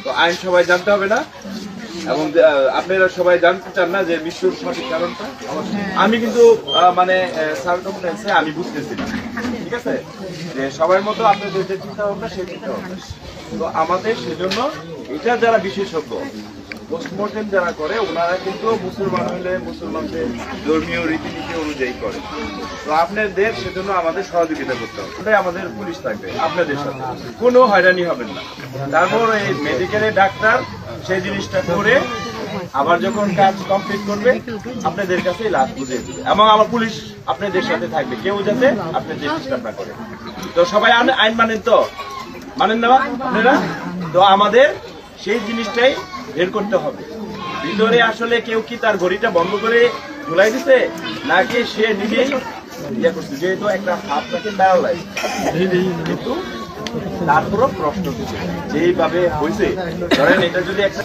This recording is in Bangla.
তো আইন সবাই জানতে হবে না, এবং আপনারা সবাই জানতে চান না যে মৃত্যুর সঠিক কারণটা। আমি কিন্তু মানে স্যার কনফারেন্সে আমি বুঝতেছি না, ঠিক আছে, যে সবার মতো আপনাদের যে চিন্তা ভাবনা সেই চিন্তা ভাবনা। তো আমাদের সেজন্য এটা যারা বিশেষজ্ঞ পোস্টমর্টেম যারা করে ওনারা কিন্তু মুসলমান হলে মুসলমানদের ধর্মীয় রীতিনীতি অনুযায়ী করে। তো আপনাদের সেজন্য আমাদের সহযোগিতা করতে হবে, ওটাই আমাদের পুলিশ থাকবে আপনাদের সাথে, কোনো হয়রানি হবেন না। তারপর এই মেডিকেলের ডাক্তার সেই জিনিসটা করে আবার যখন কাজ কমপ্লিট করবে আপনাদের কাছে লাশ বুঝিয়ে দিবে, এবং আমার পুলিশ আপনাদের সাথে থাকবে, কেউ যাতে আপনাদের ডিস্টার্ব না করে। তো সবাই আইন মানেন তো, মানেন না আপনারা? তো আমাদের সেই জিনিসটাই বের করতে হবে, ভিতরে আসলে কেউ কি তার ঘড়িটা বন্ধ করে ঝুলাই দিছে নাকি সে নিজেই ইয়ে করছে, যেহেতু একটা হাত নাকি প্যারালাইজ, কিন্তু তারপরও প্রশ্ন যেইভাবে হয়েছে, ধরেন এটা যদি একটা